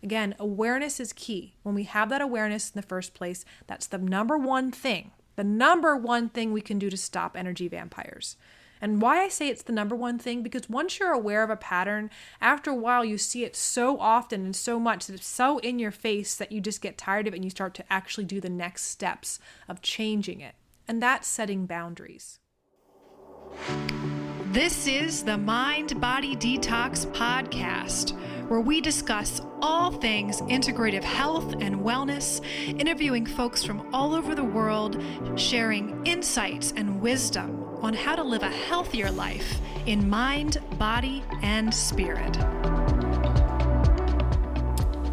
Again, awareness is key. When we have that awareness in the first place, that's the number one thing we can do to stop energy vampires. And why I say it's the number one thing, because once you're aware of a pattern, after a while you see it so often and so much that it's so in your face that you just get tired of it and you start to actually do the next steps of changing it. And that's setting boundaries. This is the Mind Body Detox Podcast, where we discuss all things integrative health and wellness, interviewing folks from all over the world, sharing insights and wisdom on how to live a healthier life in mind, body, and spirit.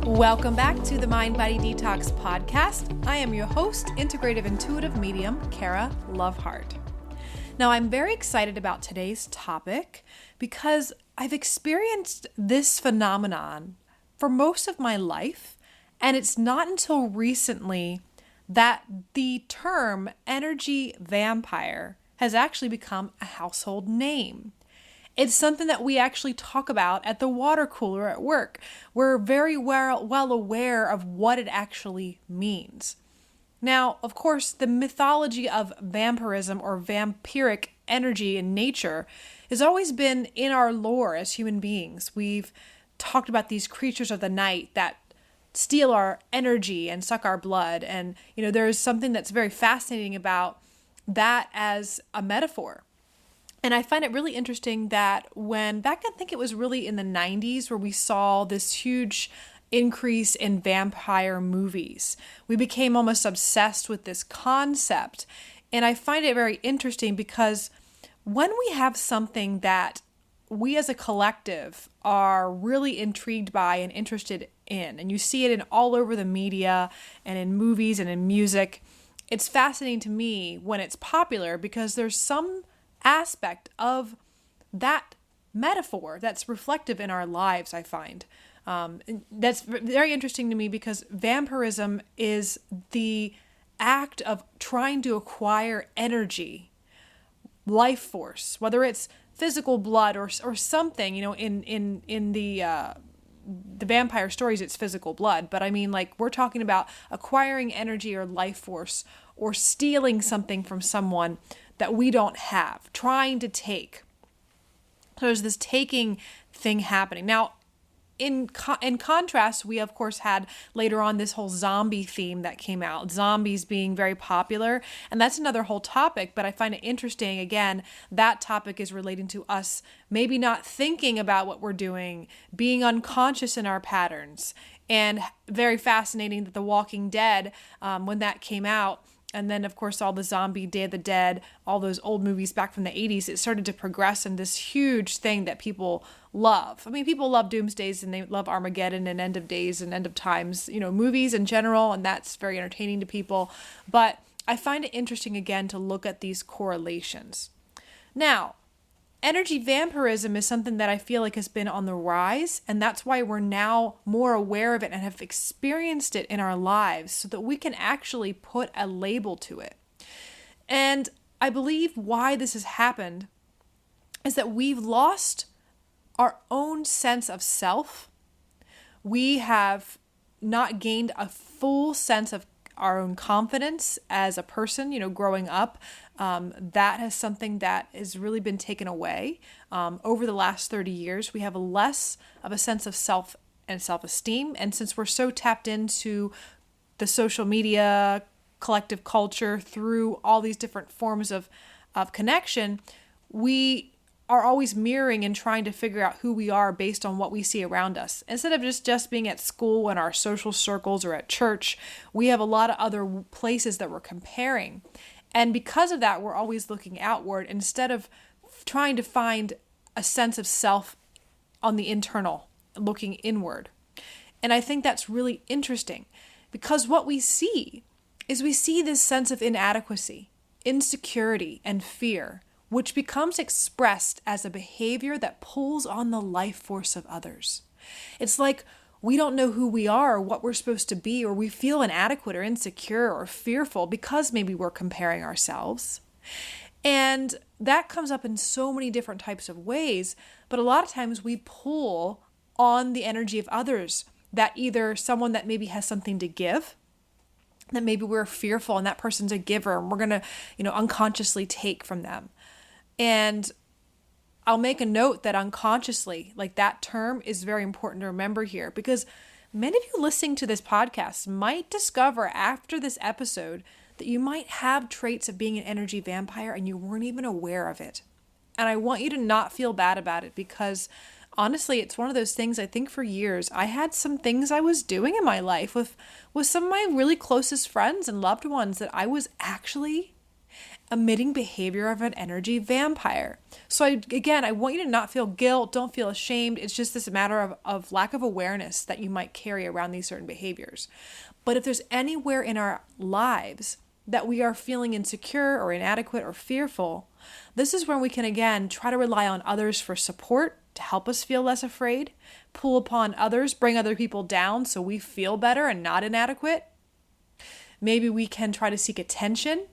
Welcome back to the Mind Body Detox Podcast. I am your host, Integrative Intuitive Medium, Kara Lovehart. Now, I'm very excited about today's topic because I've experienced this phenomenon for most of my life, and it's not until recently that the term energy vampire has actually become a household name. It's something that we actually talk about at the water cooler at work. We're very well aware of what it actually means. Now, of course, the mythology of vampirism or vampiric energy in nature has always been in our lore as human beings. We've talked about these creatures of the night that steal our energy and suck our blood. And, there's something that's very fascinating about that as a metaphor. And I find it really interesting that back I think it was really in the 90s where we saw this huge increase in vampire movies. We became almost obsessed with this concept. And I find it very interesting because when we have something that we as a collective are really intrigued by and interested in, and you see it in all over the media and in movies and in music, it's fascinating to me when it's popular because there's some aspect of that metaphor that's reflective in our lives, I find. That's very interesting to me because vampirism is the act of trying to acquire energy, life force, whether it's physical blood or something. In the vampire stories, it's physical blood, but I mean, like, we're talking about acquiring energy or life force or stealing something from someone that we don't have, trying to take. So there's this taking thing happening. Now, in contrast, we of course had later on this whole zombie theme that came out, zombies being very popular, and that's another whole topic, but I find it interesting, again, that topic is relating to us maybe not thinking about what we're doing, being unconscious in our patterns, and very fascinating that The Walking Dead, when that came out, and then, of course, all the zombie Day of the Dead, all those old movies back from the 80s, it started to progress in this huge thing that people love. I mean, people love Doomsdays and they love Armageddon and End of Days and End of Times, movies in general, and that's very entertaining to people. But I find it interesting, again, to look at these correlations. Now, energy vampirism is something that I feel like has been on the rise, and that's why we're now more aware of it and have experienced it in our lives so that we can actually put a label to it. And I believe why this has happened is that we've lost our own sense of self. We have not gained a full sense of our own confidence as a person, growing up. That is something that has really been taken away. Over the last 30 years, we have less of a sense of self and self-esteem. And since we're so tapped into the social media, collective culture, through all these different forms of connection, we are always mirroring and trying to figure out who we are based on what we see around us. Instead of just being at school in our social circles or at church, we have a lot of other places that we're comparing. And because of that, we're always looking outward instead of trying to find a sense of self on the internal, looking inward. And I think that's really interesting because what we see is we see this sense of inadequacy, insecurity, and fear, which becomes expressed as a behavior that pulls on the life force of others. It's like we don't know who we are or what we're supposed to be, or we feel inadequate or insecure or fearful because maybe we're comparing ourselves. And that comes up in so many different types of ways, but a lot of times we pull on the energy of others that either someone that maybe has something to give, that maybe we're fearful and that person's a giver and we're going to, unconsciously take from them. And I'll make a note that unconsciously, like that term is very important to remember here, because many of you listening to this podcast might discover after this episode that you might have traits of being an energy vampire and you weren't even aware of it. And I want you to not feel bad about it, because honestly, it's one of those things. I think for years, I had some things I was doing in my life with some of my really closest friends and loved ones that I was actually emitting behavior of an energy vampire. So I want you to not feel guilt. Don't feel ashamed. It's just this matter of lack of awareness that you might carry around these certain behaviors. But if there's anywhere in our lives that we are feeling insecure or inadequate or fearful, this is when we can, again, try to rely on others for support to help us feel less afraid, pull upon others, bring other people down so we feel better and not inadequate. Maybe we can try to seek attention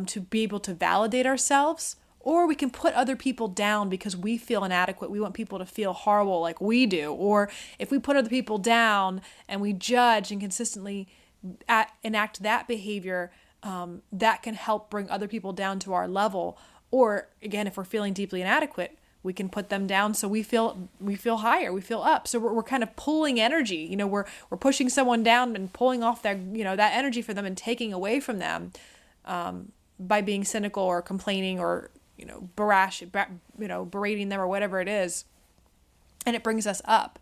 to be able to validate ourselves, or we can put other people down because we feel inadequate. We want people to feel horrible like we do. Or if we put other people down and we judge and consistently enact that behavior, that can help bring other people down to our level. Or again, if we're feeling deeply inadequate, we can put them down so we feel higher, we feel up. So we're kind of pulling energy. We're pushing someone down and pulling off that that energy for them and taking away from them by being cynical or complaining or berating them or whatever it is, and it brings us up.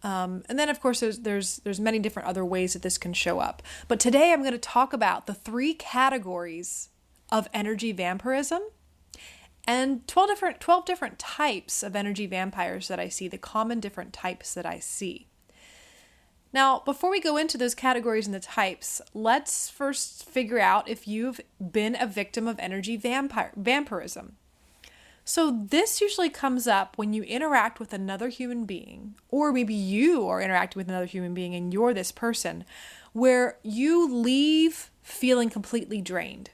And then of course there's many different other ways that this can show up. But today I'm going to talk about the 3 categories of energy vampirism and 12 different types of energy vampires that I see, the common different types that I see. Now, before we go into those categories and the types, let's first figure out if you've been a victim of energy vampirism. So this usually comes up when you interact with another human being, or maybe you are interacting with another human being and you're this person, where you leave feeling completely drained,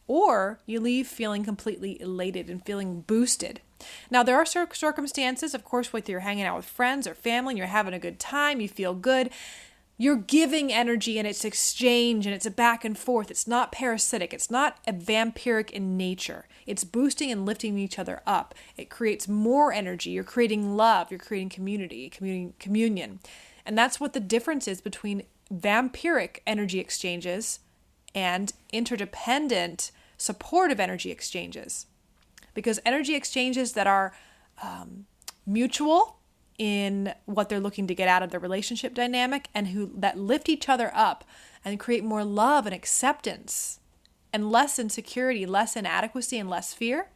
or you leave feeling completely elated and feeling boosted. Now, there are circumstances, of course, with you're hanging out with friends or family and you're having a good time, you feel good. You're giving energy and it's exchange and it's a back and forth. It's not parasitic. It's not a vampiric in nature. It's boosting and lifting each other up. It creates more energy. You're creating love. You're creating community, communion. And that's what the difference is between vampiric energy exchanges and interdependent supportive energy exchanges. Because energy exchanges that are mutual in what they're looking to get out of their relationship dynamic and that lift each other up and create more love and acceptance and less insecurity, less inadequacy, and less fear,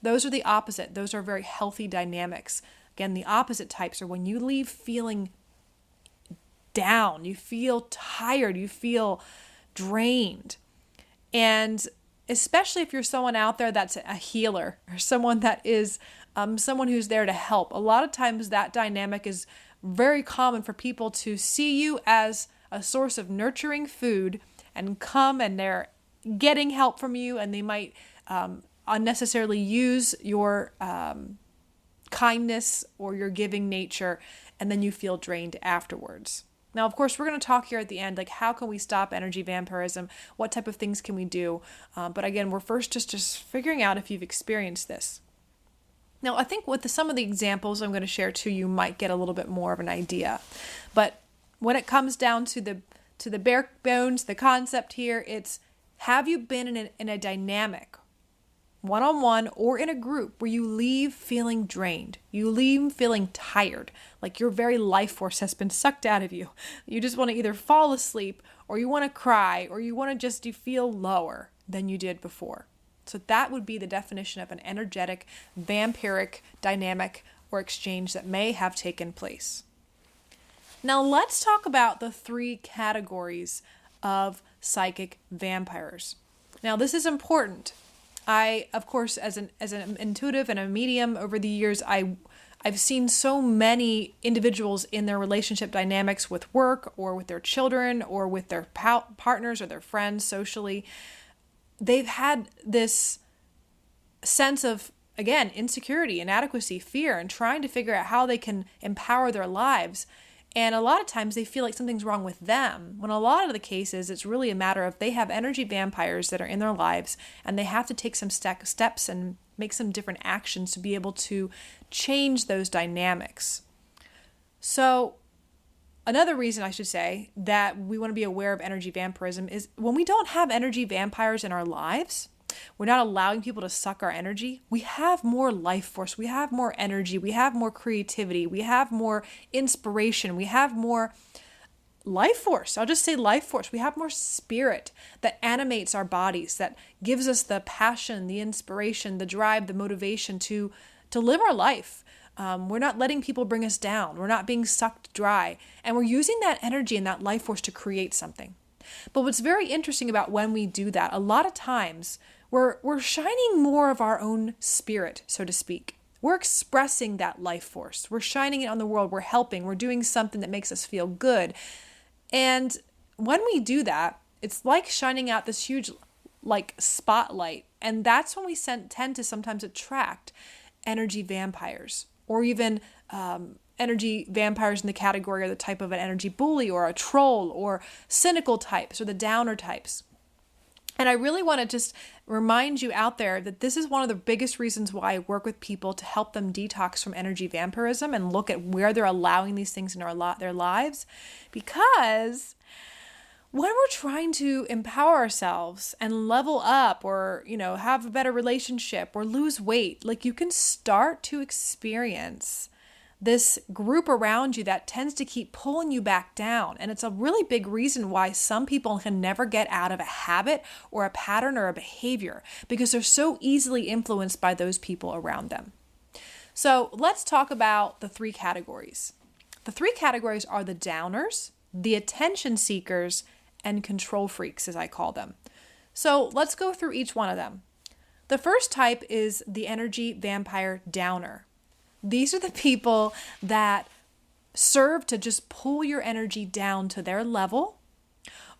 those are the opposite. Those are very healthy dynamics. Again, the opposite types are when you leave feeling down, you feel tired, you feel drained. And especially if you're someone out there that's a healer or someone that is someone who's there to help. A lot of times that dynamic is very common for people to see you as a source of nurturing food and come and they're getting help from you, and they might unnecessarily use your kindness or your giving nature, and then you feel drained afterwards. Now, of course, we're going to talk here at the end, like how can we stop energy vampirism? What type of things can we do? But again, we're first just figuring out if you've experienced this. Now, I think with some of the examples I'm going to share too, you might get a little bit more of an idea. But when it comes down to the bare bones, the concept here, it's have you been in a dynamic, one-on-one or in a group, where you leave feeling drained, you leave feeling tired, like your very life force has been sucked out of you. You just want to either fall asleep or you want to cry or you want to you feel lower than you did before. So that would be the definition of an energetic, vampiric dynamic or exchange that may have taken place. Now let's talk about the 3 categories of psychic vampires. Now this is important. I, of course, as an intuitive and a medium over the years, I've seen so many individuals in their relationship dynamics with work or with their children or with their partners or their friends socially. They've had this sense of, again, insecurity, inadequacy, fear, and trying to figure out how they can empower their lives. And a lot of times they feel like something's wrong with them, when a lot of the cases, it's really a matter of they have energy vampires that are in their lives and they have to take some steps and make some different actions to be able to change those dynamics. So another reason I should say that we want to be aware of energy vampirism is when we don't have energy vampires in our lives, we're not allowing people to suck our energy, we have more life force, we have more energy, we have more creativity, we have more inspiration, we have more life force. I'll just say life force. We have more spirit that animates our bodies, that gives us the passion, the inspiration, the drive, the motivation to live our life. We're not letting people bring us down. We're not being sucked dry. And we're using that energy and that life force to create something. But what's very interesting about when we do that, a lot of times we're shining more of our own spirit, so to speak. We're expressing that life force. We're shining it on the world. We're helping. We're doing something that makes us feel good. And when we do that, it's like shining out this huge spotlight. And that's when we tend to sometimes attract energy vampires, or even energy vampires in the category or the type of an energy bully or a troll or cynical types or the downer types. And I really want to just remind you out there that this is one of the biggest reasons why I work with people to help them detox from energy vampirism and look at where they're allowing these things in their lives. Because when we're trying to empower ourselves and level up or, have a better relationship or lose weight, you can start to experience this group around you that tends to keep pulling you back down. And it's a really big reason why some people can never get out of a habit or a pattern or a behavior, because they're so easily influenced by those people around them. So let's talk about the 3 categories. The 3 categories are the downers, the attention seekers, and control freaks, as I call them. So let's go through each one of them. The first type is the energy vampire downer. These are the people that serve to just pull your energy down to their level,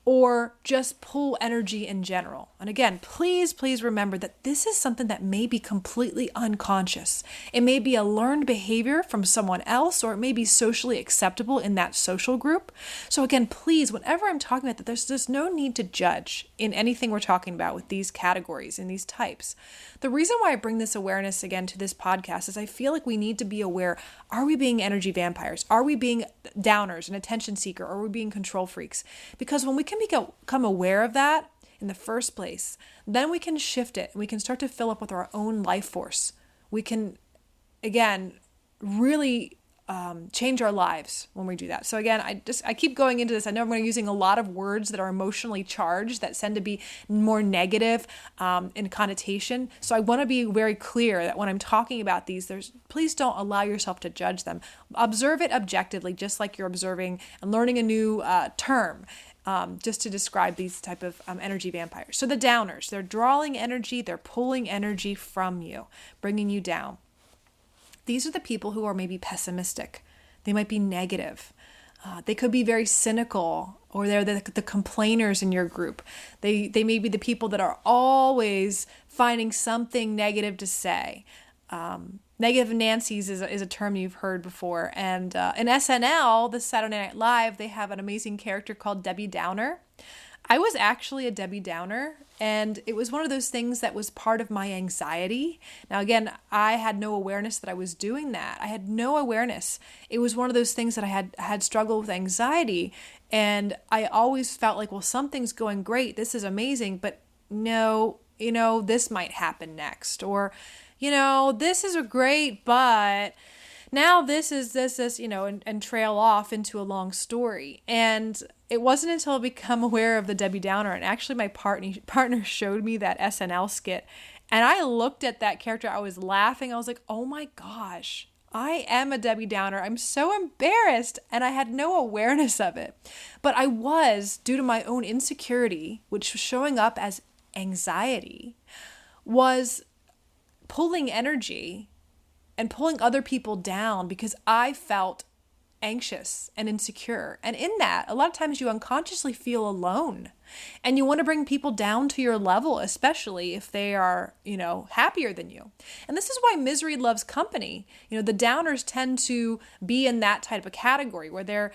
or just pull energy in general. And again, please remember that this is something that may be completely unconscious. It may be a learned behavior from someone else, or it may be socially acceptable in that social group. So again, please, whenever I'm talking about that, there's just no need to judge in anything we're talking about with these categories and these types. The reason why I bring this awareness again to this podcast is I feel like we need to be aware, are we being energy vampires? Are we being downers, an attention seeker? Or are we being control freaks? Because when we can become aware of that in the first place, then we can shift it and we can start to fill up with our own life force. We can, again, really change our lives when we do that. So again, I keep going into this. I know I'm going to be using a lot of words that are emotionally charged, that tend to be more negative in connotation. So I want to be very clear that when I'm talking about these, please don't allow yourself to judge them. Observe it objectively, just like you're observing and learning a new term. Just to describe these type of energy vampires. So the downers, they're drawing energy, they're pulling energy from you, bringing you down. These are the people who are maybe pessimistic. They might be negative. They could be very cynical, or they're the complainers in your group. They may be the people that are always finding something negative to say. Negative Nancy's is a term you've heard before. And in SNL, the Saturday Night Live, they have an amazing character called Debbie Downer. I was actually a Debbie Downer, and it was one of those things that was part of my anxiety. Now, again, I had no awareness that I was doing that. I had no awareness. It was one of those things that I had struggled with anxiety, and I always felt like, well, something's going great. This is amazing, but no, this might happen next. Or, this is great, but now this, and trail off into a long story. And it wasn't until I become aware of the Debbie Downer, and actually my partner showed me that SNL skit, and I looked at that character, I was laughing, I was like, oh my gosh, I am a Debbie Downer. I'm so embarrassed, and I had no awareness of it. But I was, due to my own insecurity, which was showing up as anxiety, was pulling energy and pulling other people down because I felt anxious and insecure. And in that, a lot of times you unconsciously feel alone and you want to bring people down to your level, especially if they are, happier than you. And this is why misery loves company. The downers tend to be in that type of category where they're,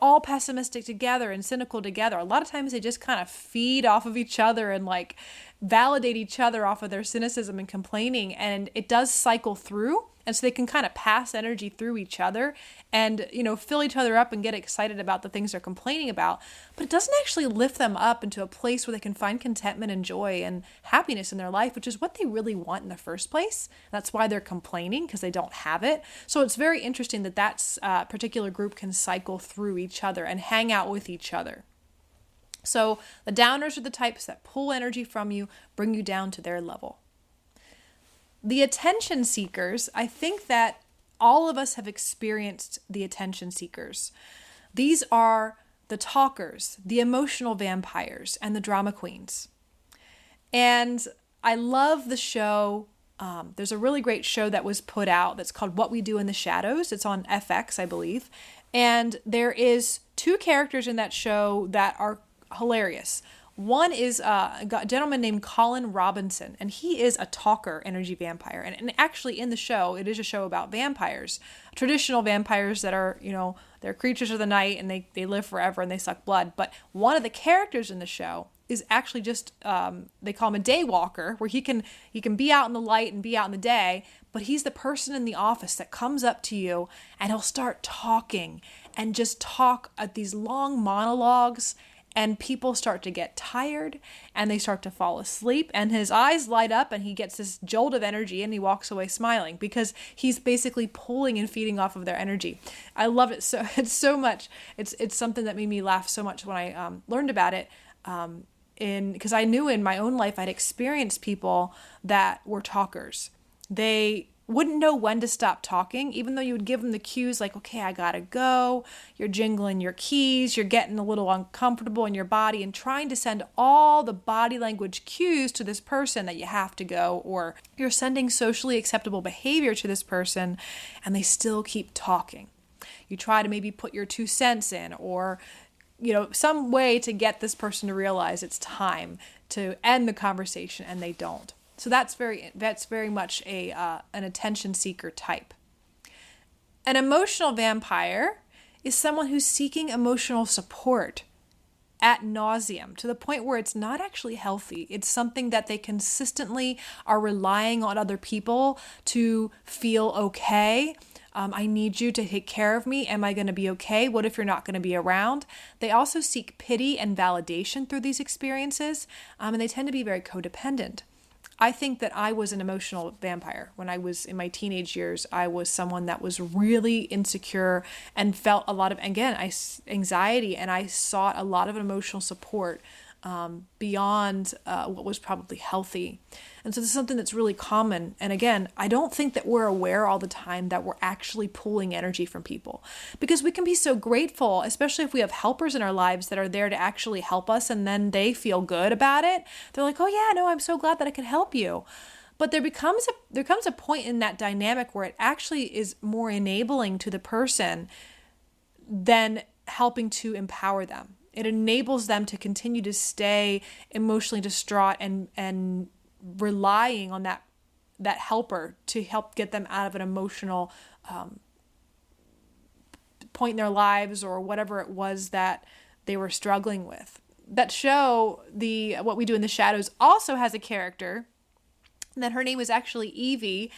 all pessimistic together and cynical together. A lot of times they just kind of feed off of each other and like validate each other off of their cynicism and complaining. And it does cycle through. And so they can kind of pass energy through each other and, fill each other up and get excited about the things they're complaining about. But it doesn't actually lift them up into a place where they can find contentment and joy and happiness in their life, which is what they really want in the first place. That's why they're complaining, because they don't have it. So it's very interesting that particular group can cycle through each other and hang out with each other. So the downers are the types that pull energy from you, bring you down to their level. The attention seekers, I think that all of us have experienced the attention seekers. These are the talkers, the emotional vampires, and the drama queens. And I love the show. There's a really great show that was put out that's called What We Do in the Shadows. It's on FX, I believe. And there is 2 characters in that show that are hilarious. One is a gentleman named Colin Robinson, and he is a talker energy vampire. And actually in the show, it is a show about vampires, traditional vampires that are, they're creatures of the night and they live forever and they suck blood. But one of the characters in the show is actually just, they call him a day walker, where he can be out in the light and be out in the day, but he's the person in the office that comes up to you and he'll start talking and just talk at these long monologues. And people start to get tired and they start to fall asleep and his eyes light up and he gets this jolt of energy and he walks away smiling because he's basically pulling and feeding off of their energy. I love it so much. It's something that made me laugh so much when I learned about it. Because I knew in my own life I'd experienced people that were talkers. They wouldn't know when to stop talking, even though you would give them the cues like, okay, I gotta go. You're jingling your keys. You're getting a little uncomfortable in your body and trying to send all the body language cues to this person that you have to go, or you're sending socially acceptable behavior to this person and they still keep talking. You try to maybe put your 2 cents in or, some way to get this person to realize it's time to end the conversation and they don't. So that's very much an attention seeker type. An emotional vampire is someone who's seeking emotional support ad nauseum to the point where it's not actually healthy. It's something that they consistently are relying on other people to feel okay. I need you to take care of me. Am I going to be okay? What if you're not going to be around? They also seek pity and validation through these experiences, and they tend to be very codependent. I think that I was an emotional vampire. When I was in my teenage years, I was someone that was really insecure and felt a lot of, anxiety, and I sought a lot of emotional support beyond what was probably healthy. And so this is something that's really common. And again, I don't think that we're aware all the time that we're actually pulling energy from people, because we can be so grateful, especially if we have helpers in our lives that are there to actually help us and then they feel good about it. They're like, oh yeah, no, I'm so glad that I could help you. But there comes a point in that dynamic where it actually is more enabling to the person than helping to empower them. It enables them to continue to stay emotionally distraught and relying on that helper to help get them out of an emotional point in their lives or whatever it was that they were struggling with. That show, What We Do in the Shadows, also has a character that her name was actually Evie,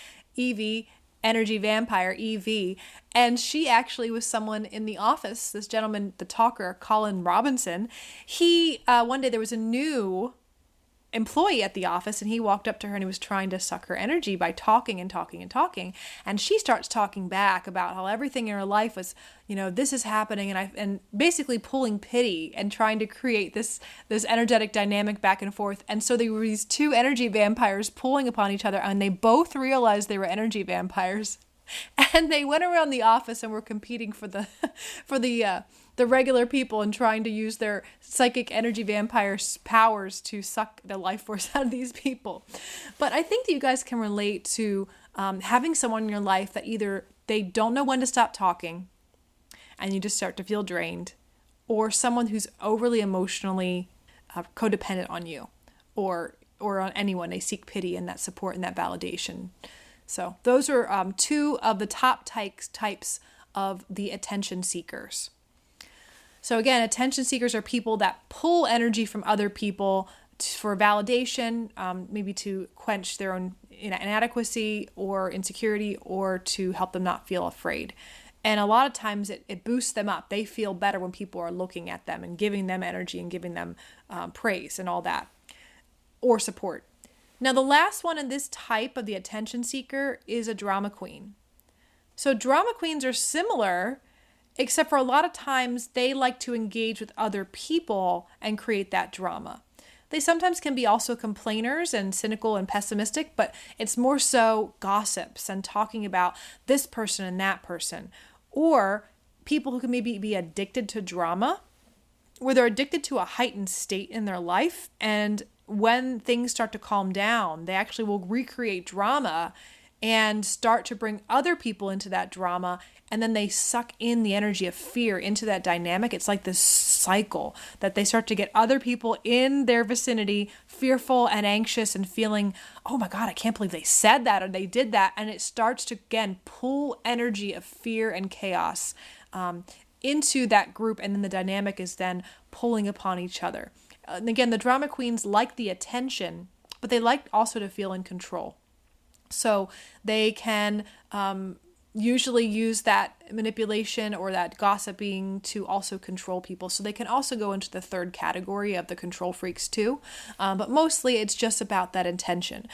energy vampire, Evie. And she actually was someone in the office, this gentleman, the talker, Colin Robinson. He, one day there was a new employee at the office and he walked up to her and he was trying to suck her energy by talking and talking and talking. And she starts talking back about how everything in her life was, this is happening, and basically pulling pity and trying to create this energetic dynamic back and forth. And so there were these 2 energy vampires pulling upon each other, and they both realized they were energy vampires. And they went around the office and were competing for the regular people and trying to use their psychic energy vampire powers to suck the life force out of these people. But I think that you guys can relate to having someone in your life that either they don't know when to stop talking, and you just start to feel drained, or someone who's overly emotionally codependent on you, or on anyone. They seek pity and that support and that validation. So those are two of the top types of the attention seekers. So again, attention seekers are people that pull energy from other people for validation, maybe to quench their own inadequacy or insecurity, or to help them not feel afraid. And a lot of times it boosts them up. They feel better when people are looking at them and giving them energy and giving them praise and all that, or support. Now, the last one in this type of the attention seeker is a drama queen. So drama queens are similar, except for a lot of times they like to engage with other people and create that drama. They sometimes can be also complainers and cynical and pessimistic, but it's more so gossips and talking about this person and that person. Or people who can maybe be addicted to drama, where they're addicted to a heightened state in their life, and when things start to calm down, they actually will recreate drama and start to bring other people into that drama, and then they suck in the energy of fear into that dynamic. It's like this cycle that they start to get other people in their vicinity fearful and anxious and feeling, oh my God, I can't believe they said that or they did that. And it starts to, again, pull energy of fear and chaos into that group, and then the dynamic is then pulling upon each other. And again, the drama queens like the attention, but they like also to feel in control. So they can usually use that manipulation or that gossiping to also control people. So they can also go into the third category of the control freaks too. But mostly it's just about that attention.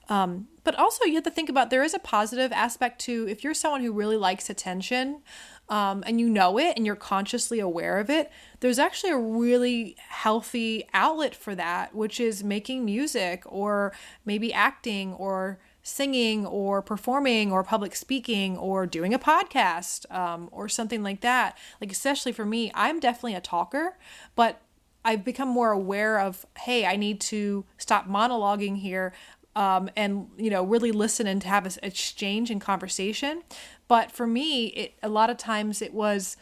But also you have to think about, there is a positive aspect to, if you're someone who really likes attention, and you know it and you're consciously aware of it, there's actually a really healthy outlet for that, which is making music or maybe acting or singing or performing or public speaking or doing a podcast, or something like that. Like, especially for me, I'm definitely a talker, but I've become more aware of, hey, I need to stop monologuing here, and really listen and to have an exchange and conversation. But for me, a lot of times it was,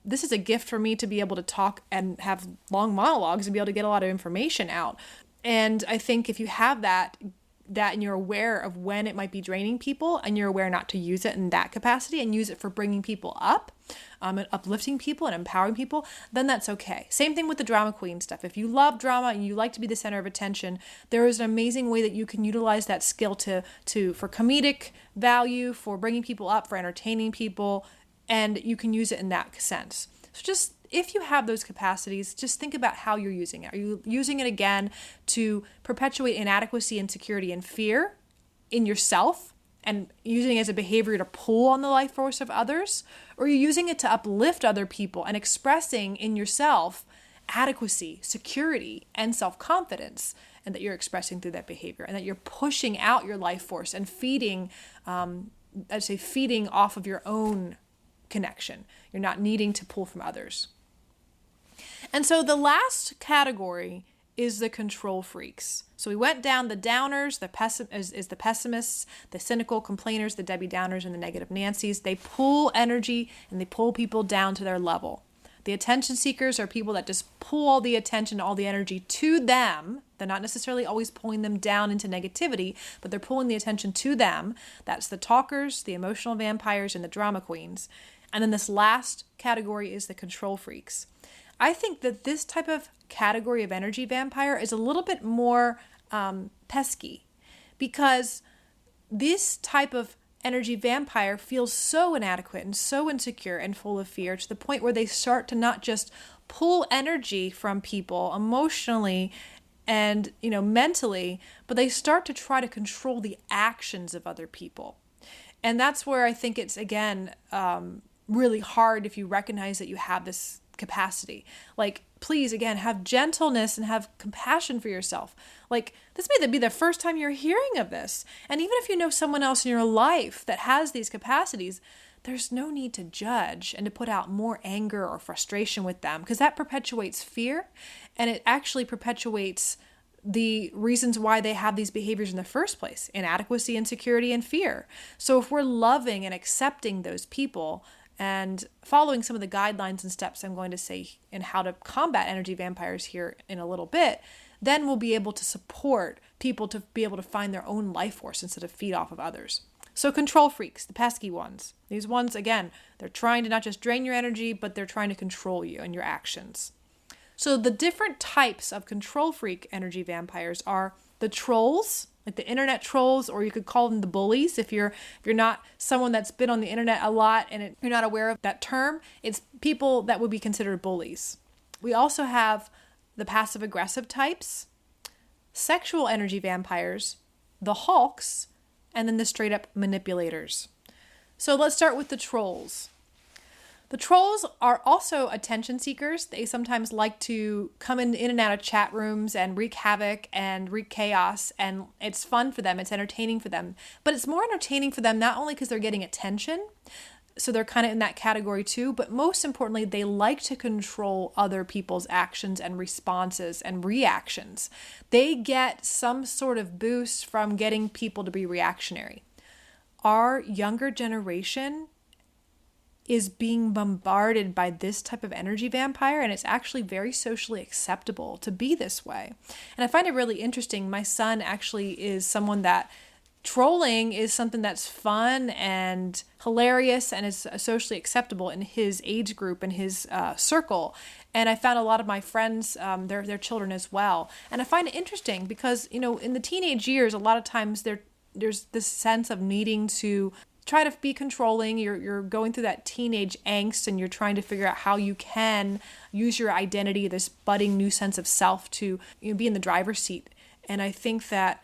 this is a gift for me to be able to talk and have long monologues and be able to get a lot of information out. And I think if you have that and you're aware of when it might be draining people, and you're aware not to use it in that capacity and use it for bringing people up, and uplifting people and empowering people, then that's okay. Same thing with the drama queen stuff. If you love drama and you like to be the center of attention, there is an amazing way that you can utilize that skill for comedic value, for bringing people up, for entertaining people, and you can use it in that sense. So just, if you have those capacities, just think about how you're using it. Are you using it again to perpetuate inadequacy, insecurity, and fear in yourself, and using it as a behavior to pull on the life force of others? Or are you using it to uplift other people and expressing in yourself adequacy, security, and self-confidence, and that you're expressing through that behavior, and that you're pushing out your life force and feeding off of your own connection. You're not needing to pull from others. And so the last category is the control freaks. So we went down the downers, the pessimists, the cynical complainers, the Debbie Downers, and the negative Nancys. They pull energy and they pull people down to their level. The attention seekers are people that just pull all the attention, all the energy to them. They're not necessarily always pulling them down into negativity, but they're pulling the attention to them. That's the talkers, the emotional vampires, and the drama queens. And then this last category is the control freaks. I think that this type of category of energy vampire is a little bit more pesky, because this type of energy vampire feels so inadequate and so insecure and full of fear, to the point where they start to not just pull energy from people emotionally and mentally, but they start to try to control the actions of other people. And that's where I think it's, again, really hard if you recognize that you have this capacity. Like, please, again, have gentleness and have compassion for yourself. Like, this may be the first time you're hearing of this. And even if you know someone else in your life that has these capacities, there's no need to judge and to put out more anger or frustration with them, because that perpetuates fear, and it actually perpetuates the reasons why they have these behaviors in the first place: inadequacy, insecurity, and fear. So if we're loving and accepting those people And following some of the guidelines and steps I'm going to say in how to combat energy vampires here in a little bit, then we'll be able to support people to be able to find their own life force instead of feed off of others. So control freaks, the pesky ones. These ones, again, they're trying to not just drain your energy, but they're trying to control you and your actions. So the different types of control freak energy vampires are the trolls, like the internet trolls, or you could call them the bullies. If you're not someone that's been on the internet a lot and you're not aware of that term, it's people that would be considered bullies. We also have the passive aggressive types, sexual energy vampires, the hulks, and then the straight up manipulators. So let's start with the trolls. The trolls are also attention seekers. They sometimes like to come in and out of chat rooms and wreak havoc and wreak chaos, and it's fun for them. It's entertaining for them. But it's more entertaining for them not only because they're getting attention, so they're kind of in that category too, but most importantly, they like to control other people's actions and responses and reactions. They get some sort of boost from getting people to be reactionary. Our younger generation is being bombarded by this type of energy vampire, and it's actually very socially acceptable to be this way. And I find it really interesting. My son actually is someone that trolling is something that's fun and hilarious and is socially acceptable in his age group and his circle. And I found a lot of my friends, their children as well. And I find it interesting because, in the teenage years, a lot of times there's this sense of needing to try to be controlling. You're going through that teenage angst and you're trying to figure out how you can use your identity, this budding new sense of self to be in the driver's seat. And I think that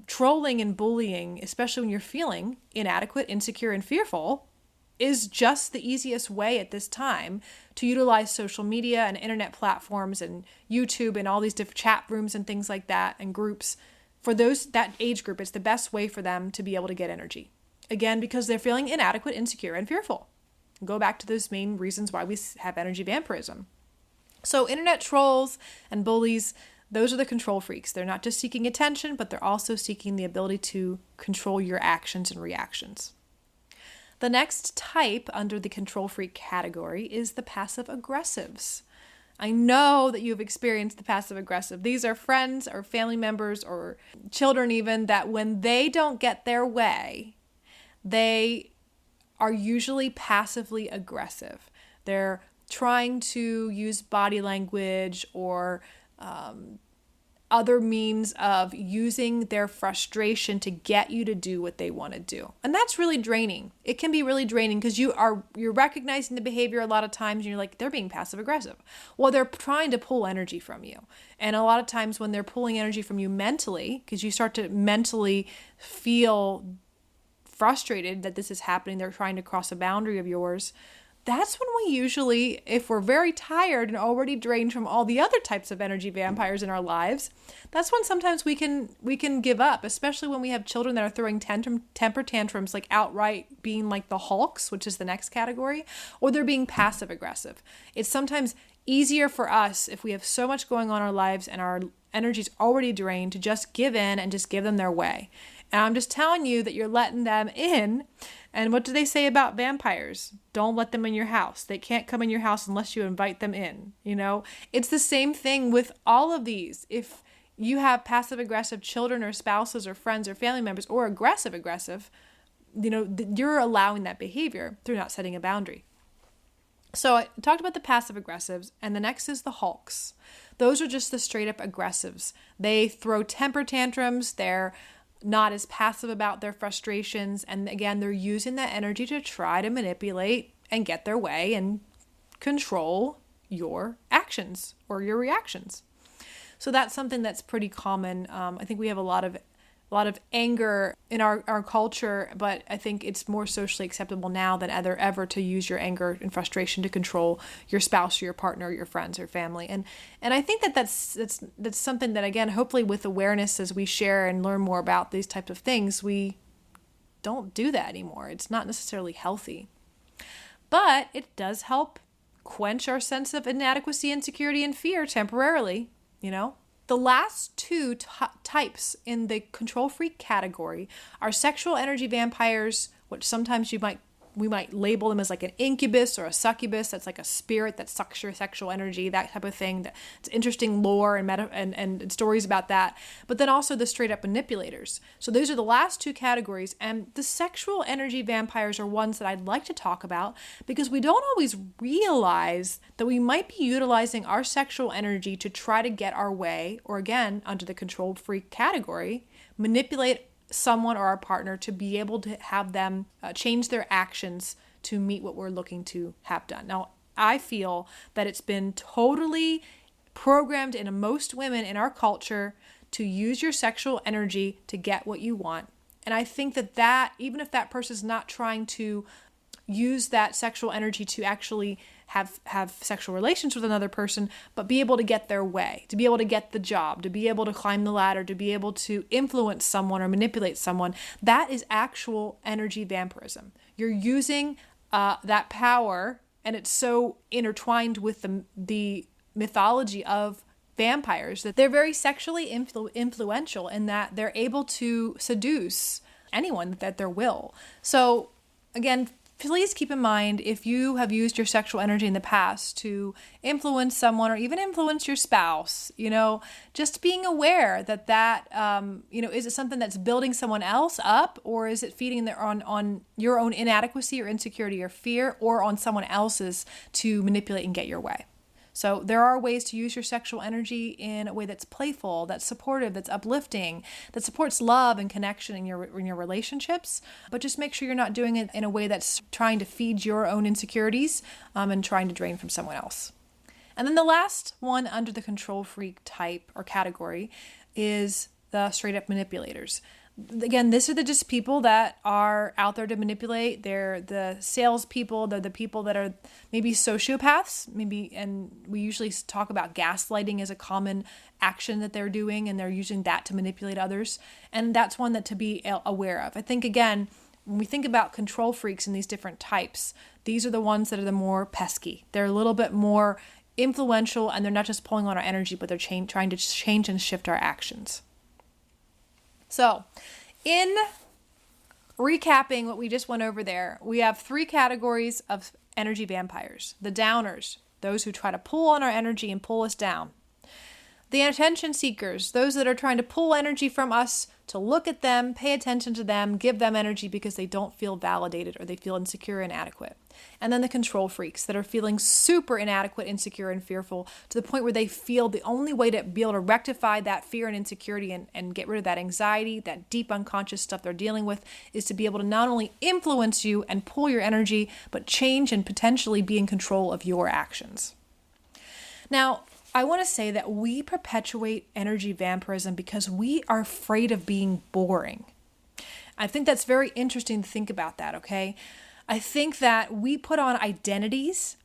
trolling and bullying, especially when you're feeling inadequate, insecure, and fearful, is just the easiest way at this time to utilize social media and internet platforms and YouTube and all these different chat rooms and things like that and groups. For that age group, it's the best way for them to be able to get energy. Again, because they're feeling inadequate, insecure, and fearful. Go back to those main reasons why we have energy vampirism. So internet trolls and bullies, those are the control freaks. They're not just seeking attention, but they're also seeking the ability to control your actions and reactions. The next type under the control freak category is the passive aggressives. I know that you've experienced the passive aggressive. These are friends or family members or children even that when they don't get their way, they are usually passively aggressive. They're trying to use body language or other means of using their frustration to get you to do what they want to do. And that's really draining. It can be really draining because you're recognizing the behavior a lot of times and you're like, they're being passive aggressive. Well, they're trying to pull energy from you. And a lot of times when they're pulling energy from you mentally, because you start to mentally feel frustrated that this is happening, they're trying to cross a boundary of yours, that's when we usually, if we're very tired and already drained from all the other types of energy vampires in our lives, that's when sometimes we can give up, especially when we have children that are throwing temper tantrums, like outright being like the hulks, which is the next category, or they're being passive aggressive. It's sometimes easier for us if we have so much going on in our lives and our energy's already drained to just give in and just give them their way. And I'm just telling you that you're letting them in. And what do they say about vampires? Don't let them in your house. They can't come in your house unless you invite them in. It's the same thing with all of these. If you have passive aggressive children or spouses or friends or family members or aggressive, you're allowing that behavior through not setting a boundary. So I talked about the passive aggressives, and the next is the hulks. Those are just the straight up aggressives. They throw temper tantrums. They're not as passive about their frustrations. And again, they're using that energy to try to manipulate and get their way and control your actions or your reactions. So that's something that's pretty common. I think we have a lot of anger in our culture, but I think it's more socially acceptable now than ever to use your anger and frustration to control your spouse or your partner or your friends or family. And I think that's something that, again, hopefully with awareness as we share and learn more about these types of things, we don't do that anymore. It's not necessarily healthy. But it does help quench our sense of inadequacy, insecurity, and fear temporarily, The last two types in the control freak category are sexual energy vampires, which sometimes you might we might label them as like an incubus or a succubus. That's like a spirit that sucks your sexual energy, that type of thing. It's interesting lore and stories about that. But then also the straight up manipulators. So those are the last two categories. And the sexual energy vampires are ones that I'd like to talk about because we don't always realize that we might be utilizing our sexual energy to try to get our way, or again, under the control freak category, manipulate someone or our partner to be able to have them change their actions to meet what we're looking to have done. Now, I feel that it's been totally programmed in most women in our culture to use your sexual energy to get what you want. And I think that even if that person's not trying to use that sexual energy to actually have sexual relations with another person, but be able to get their way, to be able to get the job, to be able to climb the ladder, to be able to influence someone or manipulate someone, that is actual energy vampirism. You're using that power, and it's so intertwined with the mythology of vampires that they're very sexually influential in that they're able to seduce anyone at their will. So again, please keep in mind, if you have used your sexual energy in the past to influence someone or even influence your spouse, just being aware that is it something that's building someone else up, or is it feeding on your own inadequacy or insecurity or fear, or on someone else's to manipulate and get your way? So there are ways to use your sexual energy in a way that's playful, that's supportive, that's uplifting, that supports love and connection in your relationships. But just make sure you're not doing it in a way that's trying to feed your own insecurities and trying to drain from someone else. And then the last one under the control freak type or category is the straight up manipulators. Again, these are just people that are out there to manipulate. They're the salespeople. They're the people that are maybe sociopaths, and we usually talk about gaslighting as a common action that they're doing, and they're using that to manipulate others. And that's one that to be aware of. I think, again, when we think about control freaks in these different types, these are the ones that are the more pesky. They're a little bit more influential, and they're not just pulling on our energy, but they're trying to change and shift our actions. So, in recapping what we just went over there, we have three categories of energy vampires. The downers, those who try to pull on our energy and pull us down. The attention seekers, those that are trying to pull energy from us to look at them, pay attention to them, give them energy because they don't feel validated or they feel insecure and inadequate. And then the control freaks that are feeling super inadequate, insecure, and fearful to the point where they feel the only way to be able to rectify that fear and insecurity and get rid of that anxiety, that deep unconscious stuff they're dealing with, is to be able to not only influence you and pull your energy, but change and potentially be in control of your actions. Now, I want to say that we perpetuate energy vampirism because we are afraid of being boring. I think that's very interesting to think about that, okay? I think that we put on identities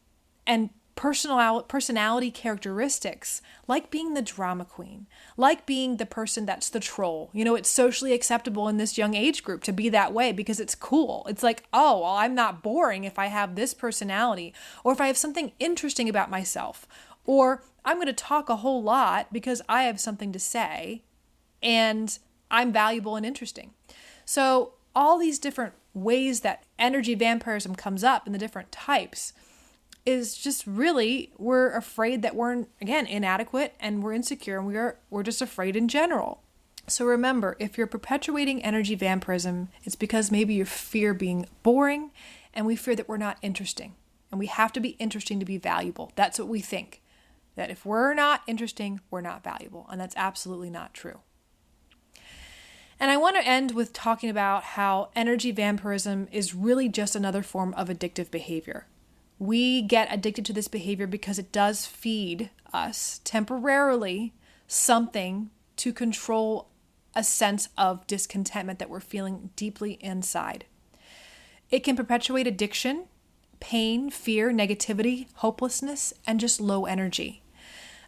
and personality characteristics, like being the drama queen, like being the person that's the troll. It's socially acceptable in this young age group to be that way because it's cool. It's like, oh, well, I'm not boring if I have this personality, or if I have something interesting about myself, or I'm going to talk a whole lot because I have something to say and I'm valuable and interesting. So all these different ways that energy vampirism comes up in the different types is just really, we're afraid that we're, again, inadequate and we're insecure and we're just afraid in general. So remember, if you're perpetuating energy vampirism, it's because maybe you fear being boring and we fear that we're not interesting. And we have to be interesting to be valuable. That's what we think. That if we're not interesting, we're not valuable. And that's absolutely not true. And I want to end with talking about how energy vampirism is really just another form of addictive behavior. We get addicted to this behavior because it does feed us temporarily something to control a sense of discontentment that we're feeling deeply inside. It can perpetuate addiction, pain, fear, negativity, hopelessness, and just low energy.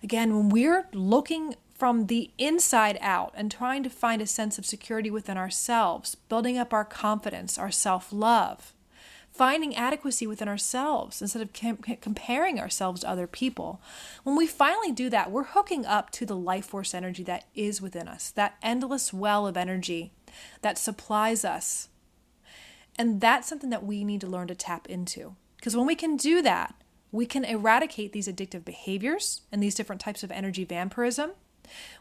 Again, when we're looking from the inside out and trying to find a sense of security within ourselves, building up our confidence, our self-love, finding adequacy within ourselves instead of comparing ourselves to other people, when we finally do that, we're hooking up to the life force energy that is within us, that endless well of energy that supplies us. And that's something that we need to learn to tap into. Because when we can do that, we can eradicate these addictive behaviors and these different types of energy vampirism.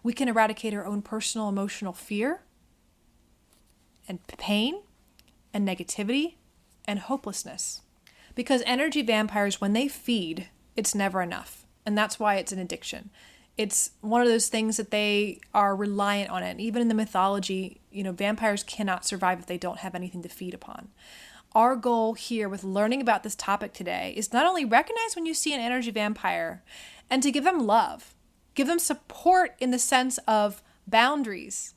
We can eradicate our own personal emotional fear and pain and negativity and hopelessness. Because energy vampires, when they feed, it's never enough. And that's why it's an addiction. It's one of those things that they are reliant on it. Even in the mythology, vampires cannot survive if they don't have anything to feed upon. Our goal here with learning about this topic today is not only recognize when you see an energy vampire and to give them love, give them support in the sense of boundaries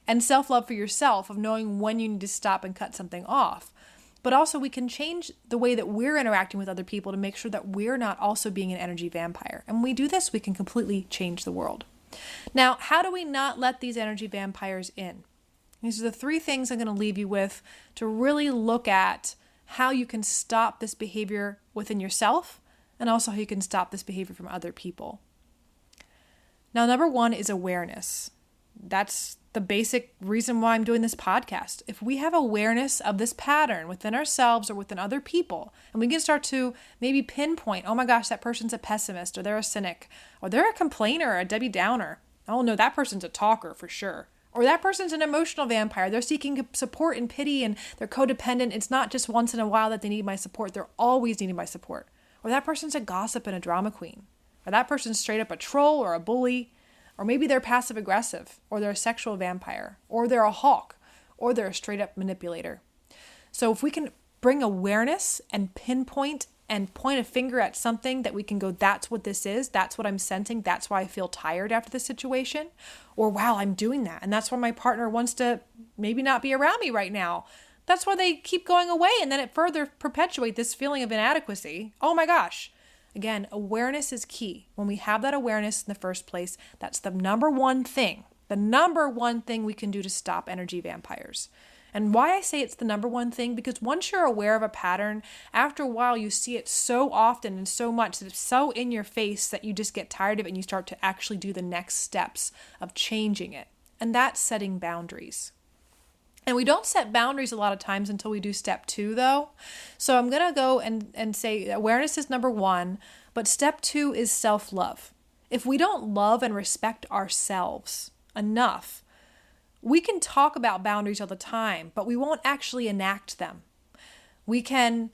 and self-love for yourself, of knowing when you need to stop and cut something off. But also we can change the way that we're interacting with other people to make sure that we're not also being an energy vampire. And when we do this, we can completely change the world. Now, how do we not let these energy vampires in? These are the 3 things I'm going to leave you with to really look at how you can stop this behavior within yourself and also how you can stop this behavior from other people. Now, number 1 is awareness. That's the basic reason why I'm doing this podcast. If we have awareness of this pattern within ourselves or within other people, and we can start to maybe pinpoint, oh my gosh, that person's a pessimist, or they're a cynic, or they're a complainer, or a Debbie Downer. Oh no, that person's a talker for sure. Or that person's an emotional vampire. They're seeking support and pity, and they're codependent. It's not just once in a while that they need my support. They're always needing my support. Or that person's a gossip and a drama queen. Or that person's straight up a troll or a bully. Or maybe they're passive aggressive, or they're a sexual vampire, or they're a hawk, or they're a straight up manipulator. So if we can bring awareness and pinpoint and point a finger at something that we can go, that's what this is, that's what I'm sensing, that's why I feel tired after this situation, or wow, I'm doing that, and that's why my partner wants to maybe not be around me right now. That's why they keep going away, and then it further perpetuates this feeling of inadequacy. Oh my gosh. Again, awareness is key. When we have that awareness in the first place, that's the number one thing we can do to stop energy vampires. And why I say it's the number one thing, because once you're aware of a pattern, after a while you see it so often and so much that it's so in your face that you just get tired of it and you start to actually do the next steps of changing it. And that's setting boundaries. And we don't set boundaries a lot of times until we do step 2, though. So I'm going to go and say awareness is number 1, but step 2 is self-love. If we don't love and respect ourselves enough, we can talk about boundaries all the time, but we won't actually enact them. We can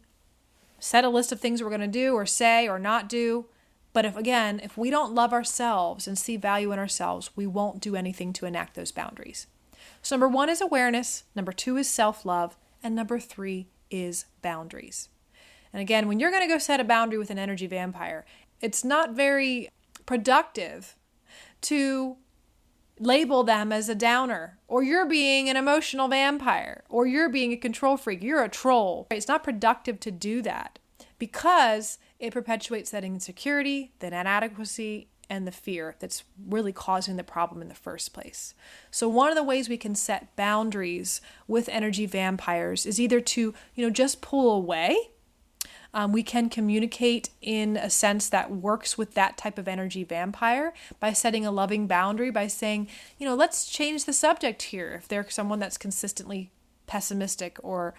set a list of things we're going to do or say or not do, but if we don't love ourselves and see value in ourselves, we won't do anything to enact those boundaries. So number 1 is awareness, number 2 is self-love, and number 3 is boundaries. And again, when you're going to go set a boundary with an energy vampire, it's not very productive to label them as a downer, or you're being an emotional vampire, or you're being a control freak, you're a troll. It's not productive to do that because it perpetuates that insecurity, that inadequacy, and the fear that's really causing the problem in the first place. So one of the ways we can set boundaries with energy vampires is either to, just pull away. We can communicate in a sense that works with that type of energy vampire by setting a loving boundary, by saying, let's change the subject here. If they're someone that's consistently pessimistic or,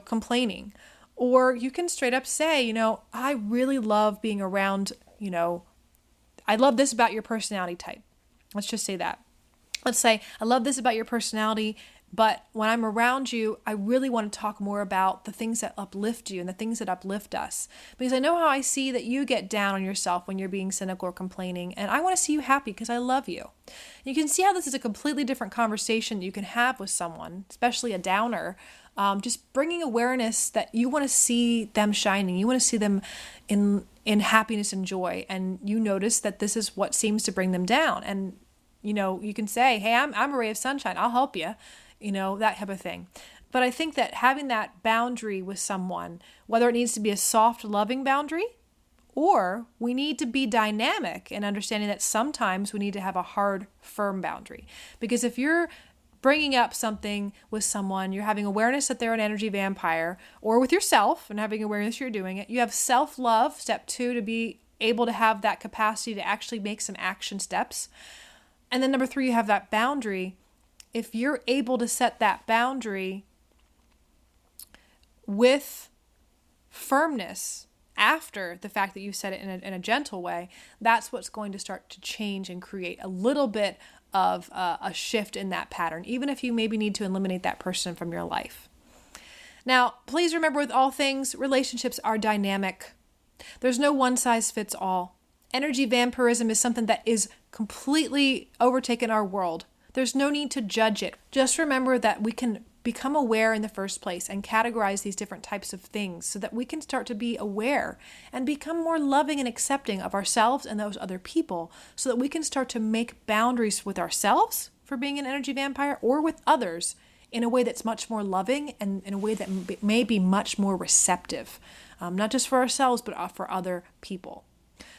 complaining, or you can straight up say, I really love being around, I love this about your personality type. Let's just say that. Let's say, I love this about your personality, but when I'm around you, I really want to talk more about the things that uplift you and the things that uplift us. Because I know how I see that you get down on yourself when you're being cynical or complaining, and I want to see you happy because I love you. You can see how this is a completely different conversation you can have with someone, especially a downer, just bringing awareness that you want to see them shining. You want to see them in happiness and joy, and you notice that this is what seems to bring them down. And, you can say, hey, I'm a ray of sunshine. I'll help you, that type of thing. But I think that having that boundary with someone, whether it needs to be a soft, loving boundary, or we need to be dynamic in understanding that sometimes we need to have a hard, firm boundary. Because if you're bringing up something with someone, you're having awareness that they're an energy vampire, or with yourself and having awareness you're doing it. You have self-love, step 2, to be able to have that capacity to actually make some action steps. And then number 3, you have that boundary. If you're able to set that boundary with firmness after the fact that you said it in a gentle way, that's what's going to start to change and create a little bit of a shift in that pattern, even if you maybe need to eliminate that person from your life. Now, please remember, with all things, relationships are dynamic. There's no one size fits all. Energy vampirism is something that is completely overtaken our world. There's no need to judge it. Just remember that we can become aware in the first place and categorize these different types of things so that we can start to be aware and become more loving and accepting of ourselves and those other people, so that we can start to make boundaries with ourselves for being an energy vampire or with others in a way that's much more loving and in a way that may be much more receptive, not just for ourselves, but for other people.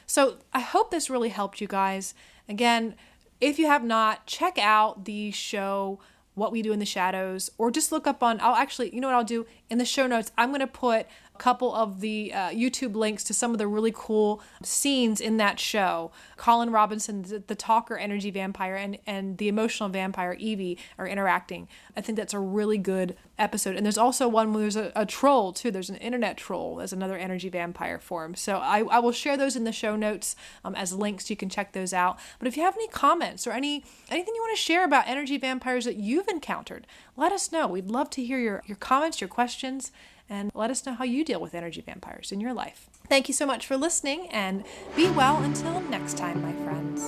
So I hope this really helped you guys. Again, if you have not, check out the show, What We Do in the Shadows, or just look up on, you know what I'll do? In the show notes, I'm going to put a couple of the YouTube links to some of the really cool scenes in that show. Colin Robinson, the talker energy vampire, and the emotional vampire Evie are interacting. I think that's a really good episode. And there's also one where there's a troll too. There's an internet troll as another energy vampire form. So I will share those in the show notes as links. You can check those out. But if you have any comments or anything you want to share about energy vampires that you've encountered, let us know. We'd love to hear your comments, your questions, and let us know how you deal with energy vampires in your life. Thank you so much for listening, and be well until next time, my friends.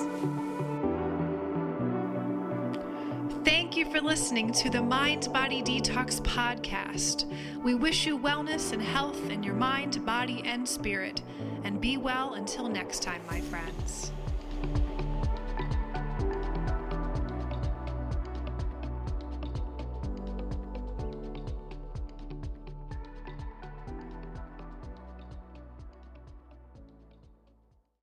Thank you for listening to the Mind Body Detox podcast. We wish you wellness and health in your mind, body, and spirit. And be well until next time, my friends.